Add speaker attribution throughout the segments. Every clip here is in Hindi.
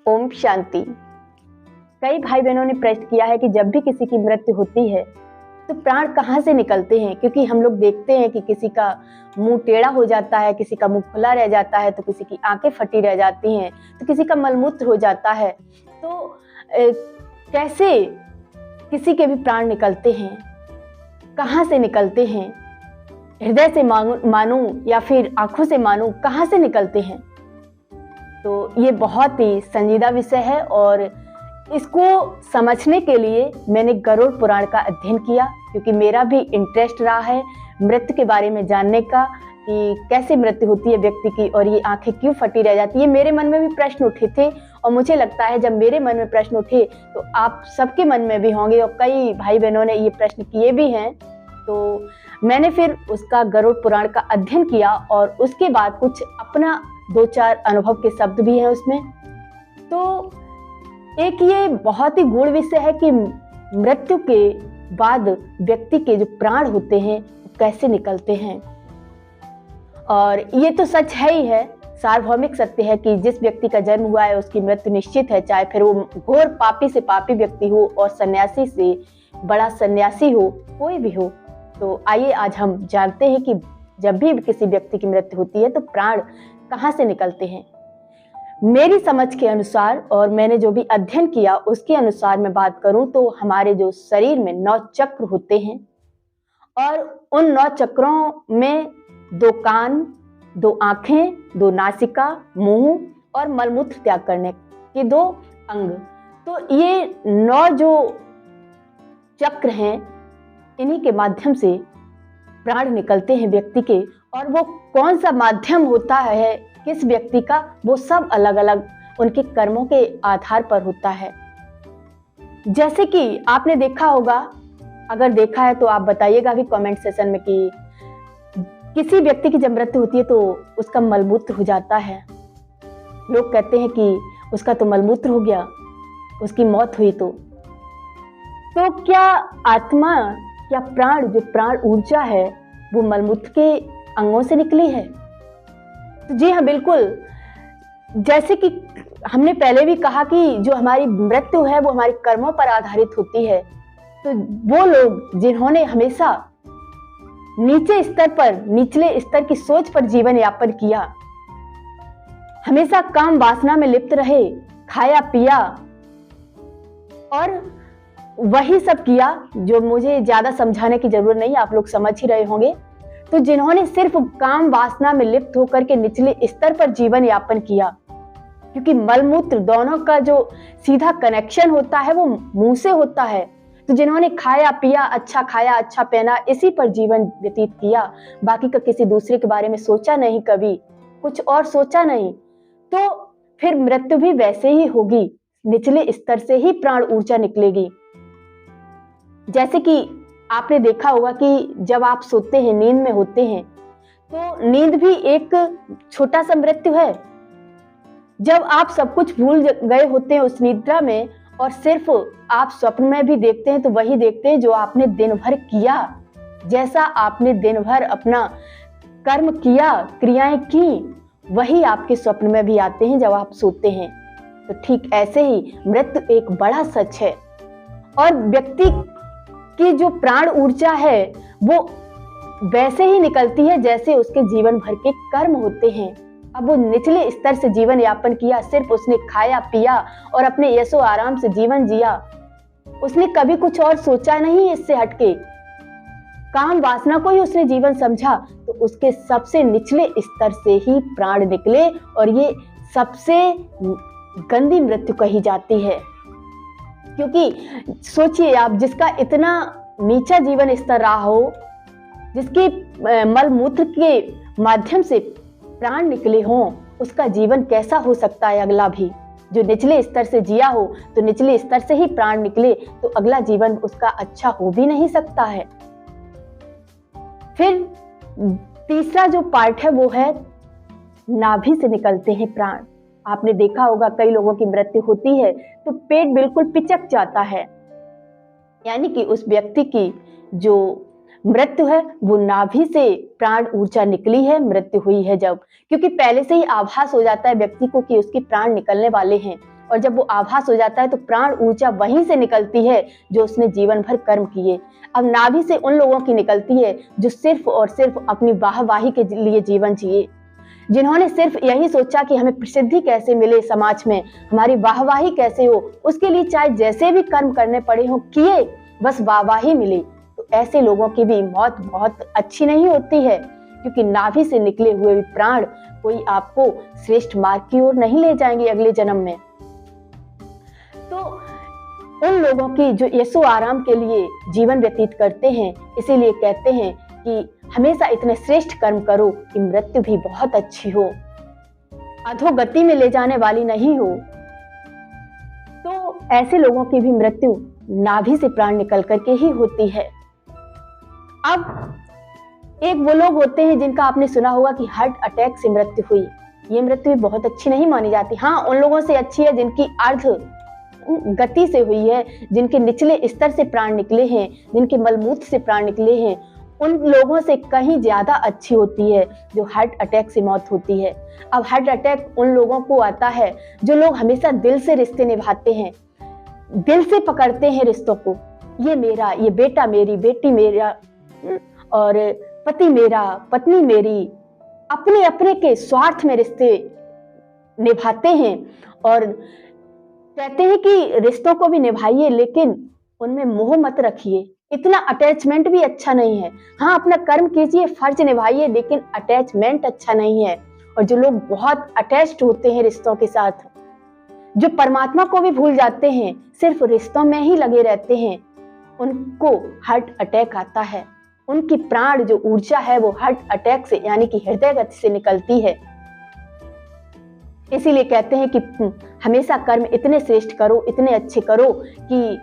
Speaker 1: ओम शांति। कई भाई बहनों ने प्रश्न किया है कि जब भी किसी की मृत्यु होती है तो प्राण कहाँ से निकलते हैं, क्योंकि हम लोग देखते हैं कि किसी का मुंह टेढ़ा हो जाता है, किसी का मुंह खुला रह जाता है, तो किसी की आंखें फटी रह जाती हैं, तो किसी का मलमूत्र हो जाता है। तो कैसे किसी के भी प्राण निकलते हैं, कहाँ से निकलते हैं, हृदय से मानूं या फिर आंखों से मानूं, कहाँ से निकलते हैं। तो ये बहुत ही संजीदा विषय है और इसको समझने के लिए मैंने गरुड़ पुराण का अध्ययन किया, क्योंकि मेरा भी इंटरेस्ट रहा है मृत्यु के बारे में जानने का कि कैसे मृत्यु होती है व्यक्ति की और ये आंखें क्यों फटी रह जाती है। मेरे मन में भी प्रश्न उठे थे और मुझे लगता है जब मेरे मन में प्रश्न उठे तो आप सबके मन में भी होंगे और कई भाई बहनों ने ये प्रश्न किए भी हैं। तो मैंने फिर उसका गरुड़ पुराण का अध्ययन किया और उसके बाद कुछ अपना 2-4 अनुभव के शब्द भी हैं उसमें। तो एक ये बहुत ही गूढ़ विषय है कि मृत्यु के बाद व्यक्ति के जो प्राण होते हैं कैसे निकलते हैं। और ये तो सच है ही है, सार्वभौमिक सत्य है कि जिस व्यक्ति का जन्म हुआ है उसकी मृत्यु निश्चित है, चाहे फिर वो घोर पापी से पापी व्यक्ति हो और सन्यासी से बड़ा सन्यासी हो, कोई भी हो। तो आइए आज हम जानते हैं कि जब भी किसी व्यक्ति की मृत्यु होती है तो प्राण कहाँ से निकलते हैं। मेरी समझ के अनुसार और मैंने जो भी अध्ययन किया उसके अनुसार मैं बात करूं तो हमारे जो शरीर में 9 चक्र होते हैं और उन 9 चक्रों में 2 कान, 2 आंखें, 2 नासिका, मुंह और मलमूत्र त्याग करने के 2 अंग। तो ये 9 जो चक्र हैं इन्हीं के माध्यम से प्राण निकलते हैं व्यक्ति के। और वो कौन सा माध्यम होता है किस व्यक्ति का, वो सब अलग अलग उनके कर्मों के आधार पर होता है। जैसे कि आपने देखा होगा, अगर देखा है तो आप बताइएगा भी कमेंट सेशन में कि किसी व्यक्ति की जब मृत्यु होती है तो उसका मलमूत्र हो जाता है। लोग कहते हैं कि उसका तो मलमूत्र हो गया, उसकी मौत हुई। तो क्या आत्मा, क्या प्राण, जो प्राण ऊर्जा है वो मलमूत्र के अंगों से निकली है? तो जी हाँ, बिल्कुल। जैसे कि हमने पहले भी कहा कि जो हमारी मृत्यु है वो हमारे कर्मों पर आधारित होती है। तो वो लोग जिन्होंने हमेशा निचले स्तर की सोच पर जीवन यापन किया, हमेशा काम वासना में लिप्त रहे, खाया पिया और वही सब किया, जो मुझे ज्यादा समझाने की जरूरत नहीं, आप लोग समझ ही रहे होंगे। तो जिन्होंने सिर्फ काम वासना में लिप्त होकर के निचले स्तर पर जीवन यापन किया, क्योंकि मलमूत्र दोनों का जो सीधा कनेक्शन होता है वो मुंह से होता है। तो जिन्होंने खाया पिया, अच्छा खाया, अच्छा पहना, इसी पर जीवन व्यतीत किया, बाकी का किसी दूसरे के बारे में सोचा नहीं, कभी कुछ और सोचा नहीं, तो फिर मृत्यु भी वैसे ही होगी, निचले स्तर से ही प्राण ऊर्जा निकलेगी। जैसे कि आपने देखा होगा कि जब आप सोते हैं, नींद में होते हैं, तो नींद भी एक छोटा सा मृत्यु है। जब आप सब कुछ भूल गए होते हैं उस निद्रा में और सिर्फ आप स्वप्न में भी देखते हैं तो वही देखते हैं जो आपने दिन भर किया, जैसा आपने दिन भर अपना कर्म किया, क्रियाएं की, वही आपके स्वप्न में भी आते हैं जब आप सोते हैं। तो ठीक ऐसे ही मृत्यु एक बड़ा सच है और व्यक्ति कि जो प्राण ऊर्जा है वो वैसे ही निकलती है जैसे उसके जीवन भर के कर्म होते हैं। अब वो निचले स्तर से जीवन यापन किया, सिर्फ उसने खाया पिया और अपने यशो आराम से जीवन जिया, उसने कभी कुछ और सोचा नहीं इससे हटके, काम वासना को ही उसने जीवन समझा, तो उसके सबसे निचले स्तर से ही प्राण निकले और ये सबसे गंदी मृत्यु कही जाती है। क्योंकि सोचिए आप, जिसका इतना नीचा जीवन स्तर रहा हो, जिसके मलमूत्र के माध्यम से प्राण निकले हों, उसका जीवन कैसा हो सकता है अगला भी। जो निचले स्तर से जिया हो तो निचले स्तर से ही प्राण निकले तो अगला जीवन उसका अच्छा हो भी नहीं सकता है। फिर तीसरा जो पार्ट है वो है नाभि से निकलते हैं प्राण। आपने देखा होगा कई लोगों की मृत्यु होती है तो पेट बिल्कुल पिचक जाता है, यानी कि उस व्यक्ति की जो मृत्यु है वो नाभि से प्राण ऊर्जा निकली है, मृत्यु हुई है जब, क्योंकि पहले से ही आभास हो जाता है व्यक्ति को कि उसके प्राण निकलने वाले हैं। और जब वो आभास हो जाता है तो प्राण ऊर्जा वहीं से निकलती है जो उसने जीवन भर कर्म किए। अब नाभि से उन लोगों की निकलती है जो सिर्फ और सिर्फ अपनी वाहवाही के लिए जीवन जिए, जिन्होंने सिर्फ यही सोचा कि हमें प्रसिद्धि कैसे मिले, समाज में हमारी वाहवाही कैसे हो, उसके लिए चाहे जैसे भी कर्म करने पड़े हो किए, बस वाहवाही मिले। तो ऐसे लोगों की भी मौत बहुत अच्छी नहीं होती है, क्योंकि नाभि से निकले हुए भी प्राण कोई आपको श्रेष्ठ मार्ग की ओर नहीं ले जाएंगे अगले जन्म में। तो उन लोगों की जो यशो आराम के लिए जीवन व्यतीत करते हैं, इसीलिए कहते हैं कि हमेशा इतने श्रेष्ठ कर्म करो कि मृत्यु भी बहुत अच्छी हो, अधोगति में ले जाने वाली नहीं हो। तो ऐसे लोगों की भी मृत्यु नाभि से प्राण निकल करके ही होती है। अब एक वो लोग होते हैं जिनका आपने सुना होगा कि हार्ट अटैक से मृत्यु हुई। ये मृत्यु बहुत अच्छी नहीं मानी जाती। हाँ, उन लोगों से अच्छी है जिनकी अर्ध गति से हुई है, जिनके निचले स्तर से प्राण निकले हैं, जिनके मलमूत्र से प्राण निकले हैं, उन लोगों से कहीं ज्यादा अच्छी होती है जो हार्ट अटैक से मौत होती है। अब हार्ट अटैक उन लोगों को आता है जो लोग हमेशा दिल से रिश्ते निभाते हैं, दिल से पकड़ते हैं रिश्तों को। ये मेरा, ये बेटा मेरी, बेटी मेरा, और पति मेरा, पत्नी मेरी, अपने अपने के स्वार्थ में रिश्ते निभाते हैं और कहते हैं कि रिश्तों को भी निभाइए लेकिन उनमें मोह मत रखिए। इतना अटैचमेंट भी अच्छा नहीं है। हाँ, अपना कर्म कीजिए, फर्ज निभाइए, लेकिन अटैचमेंट अच्छा नहीं है। और जो लोग बहुत अटैच्ड होते हैं रिश्तों के साथ, जो परमात्मा को भी भूल जाते हैं, सिर्फ रिश्तों में ही लगे रहते हैं, उनको हार्ट अटैक आता है। उनकी प्राण जो ऊर्जा है वो हार्ट अटैक से यानी कि हृदय गति से निकलती है। इसीलिए कहते हैं कि हमेशा कर्म इतने श्रेष्ठ करो, इतने अच्छे करो कि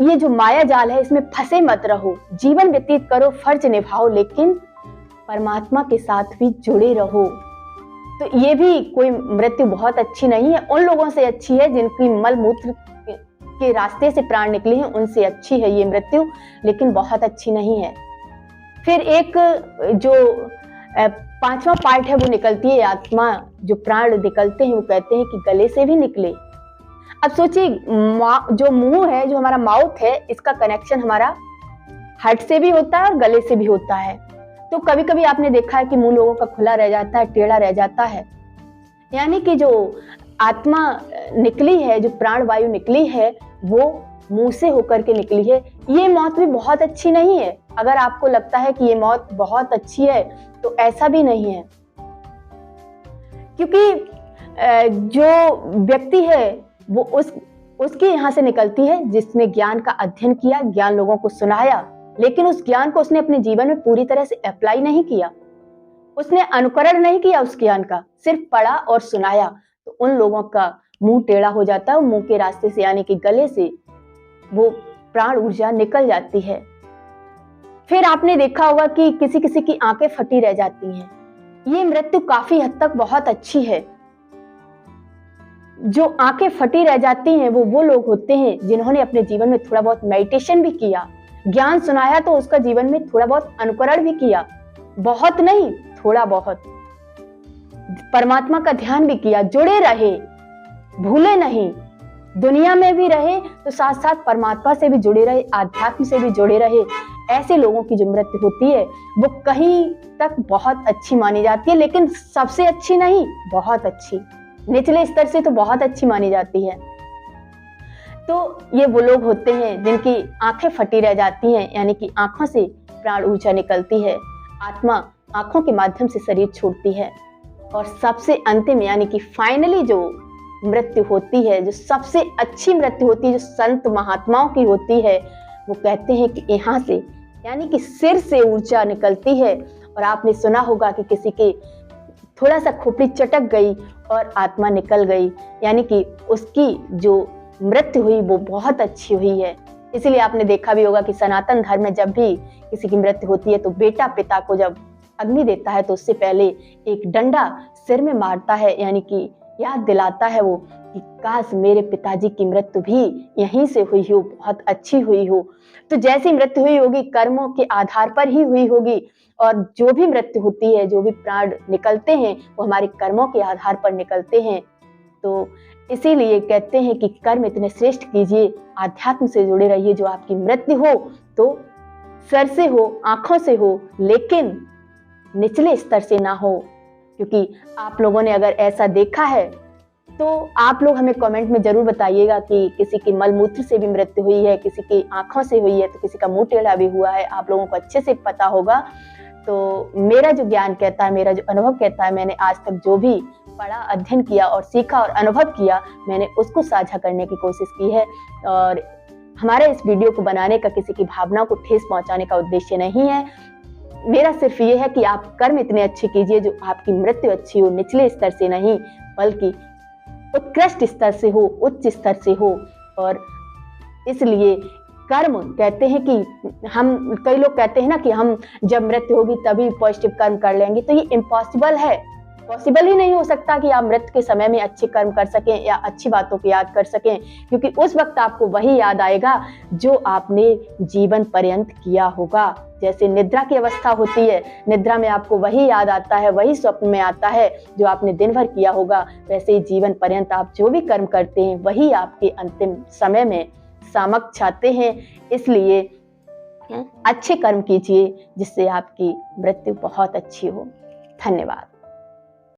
Speaker 1: ये जो माया जाल है इसमें फंसे मत रहो। जीवन व्यतीत करो, फर्ज निभाओ, लेकिन परमात्मा के साथ भी जुड़े रहो। तो ये भी कोई मृत्यु बहुत अच्छी नहीं है। उन लोगों से अच्छी है जिनकी मल मूत्र के रास्ते से प्राण निकले हैं, उनसे अच्छी है ये मृत्यु, लेकिन बहुत अच्छी नहीं है। फिर एक जो पांचवा पार्ट है वो निकलती है आत्मा, जो प्राण निकलते हैं वो कहते हैं कि गले से भी निकले। अब सोचिए, जो मुंह है, जो हमारा माउथ है, इसका कनेक्शन हमारा हार्ट से भी होता है और गले से भी होता है। तो कभी कभी आपने देखा है कि मुंह लोगों का खुला रह जाता है, टेढ़ा रह जाता है, यानी कि जो आत्मा निकली है, जो प्राण वायु निकली है, वो मुंह से होकर के निकली है। ये मौत भी बहुत अच्छी नहीं है। अगर आपको लगता है कि ये मौत बहुत अच्छी है तो ऐसा भी नहीं है, क्योंकि जो व्यक्ति है वो उसके यहाँ से निकलती है जिसने ज्ञान का अध्ययन किया, ज्ञान लोगों को सुनाया, लेकिन उस ज्ञान को उसने अपने जीवन में पूरी तरह से अप्लाई नहीं किया, उसने अनुकरण नहीं किया उस ज्ञान का, सिर्फ पढ़ा और सुनाया। तो उन लोगों का मुंह टेढ़ा हो जाता है, मुंह के रास्ते से यानी कि गले से वो प्राण ऊर्जा निकल जाती है। फिर आपने देखा होगा कि किसी किसी की आंखें फटी रह जाती हैं। ये मृत्यु काफी हद तक बहुत अच्छी है। जो आंखें फटी रह जाती हैं वो लोग होते हैं जिन्होंने अपने जीवन में थोड़ा बहुत मेडिटेशन भी किया, ज्ञान सुनाया तो उसका जीवन में थोड़ा बहुत अनुकरण भी किया, बहुत नहीं थोड़ा बहुत, परमात्मा का ध्यान भी किया, जुड़े रहे, भूले नहीं, दुनिया में भी रहे तो साथ साथ परमात्मा से भी जुड़े रहे, आध्यात्म से भी जुड़े रहे। ऐसे लोगों की जो मृत्यु होती है वो कहीं तक बहुत अच्छी मानी जाती है, लेकिन सबसे अच्छी नहीं, बहुत अच्छी, निचले स्तर से तो बहुत अच्छी मानी जाती है। तो ये वो लोग होते हैं जिनकी आंखें फटी रह जाती हैं, यानी कि आंखों से प्राण ऊर्जा निकलती है, आत्मा आंखों के माध्यम से शरीर छोड़ती है। और सबसे अंतिम यानी कि फाइनली जो मृत्यु होती है, जो सबसे अच्छी मृत्यु होती है, जो संत महात्माओं की होती है, वो कहते हैं कि यहाँ से यानी कि सिर से ऊर्जा निकलती है। और आपने सुना होगा कि किसी के थोड़ा सा खोपड़ी चटक गई और आत्मा निकल गई, यानी कि उसकी जो मृत्यु हुई वो बहुत अच्छी हुई है। इसलिए आपने देखा भी होगा कि सनातन धर्म में जब भी किसी की मृत्यु होती है तो बेटा पिता को जब अग्नि देता है तो उससे पहले एक डंडा सिर में मारता है, यानी कि याद दिलाता है वो कि काश मेरे पिताजी की मृत्यु भी यहीं से हुई हो, बहुत अच्छी हुई हो। तो जैसी मृत्यु हुई होगी कर्मों के आधार पर ही हुई होगी, और जो भी मृत्यु होती है, जो भी प्राण निकलते हैं वो हमारे कर्मों के आधार पर निकलते हैं। तो इसीलिए कहते हैं कि कर्म इतने श्रेष्ठ कीजिए, आध्यात्म से जुड़े रहिए, जो आपकी मृत्यु हो तो सर से हो, आंखों से हो, लेकिन निचले स्तर से ना हो। क्योंकि आप लोगों ने अगर ऐसा देखा है तो आप लोग हमें कमेंट में जरूर बताइएगा कि किसी की मलमूत्र से भी मृत्यु हुई है, किसी की आंखों से हुई है, तो किसी का मुंह टेढ़ा भी हुआ है, आप लोगों को अच्छे से पता होगा। तो मेरा जो ज्ञान कहता है, मेरा जो अनुभव कहता है, मैंने आज तक जो भी पढ़ा, अध्ययन किया और सीखा और अनुभव किया, मैंने उसको साझा करने की कोशिश की है। और हमारे इस वीडियो को बनाने का किसी की भावना को ठेस पहुंचाने का उद्देश्य नहीं है। मेरा सिर्फ ये है कि आप कर्म इतने अच्छे कीजिए जो आपकी मृत्यु अच्छी हो, निचले स्तर से नहीं बल्कि उत्कृष्ट स्तर से हो, उच्च स्तर से हो। और इसलिए कर्म कहते हैं कि हम, कई लोग कहते हैं ना कि हम जब मृत्यु होगी तभी पॉजिटिव कर्म कर लेंगे, तो ये इम्पॉसिबल है। पॉसिबल ही नहीं हो सकता कि आप मृत्यु के समय में अच्छे कर्म कर सकें या अच्छी बातों को याद कर सकें, क्योंकि उस वक्त आपको वही याद आएगा जो आपने जीवन पर्यंत किया होगा। जैसे निद्रा की अवस्था होती है, निद्रा में आपको वही याद आता है, वही स्वप्न में आता है जो आपने दिन भर किया होगा। वैसे ही जीवन पर्यंत आप जो भी कर्म करते हैं वही आपके अंतिम समय में समक्ष आते हैं। इसलिए अच्छे कर्म कीजिए जिससे आपकी मृत्यु बहुत अच्छी हो। धन्यवाद।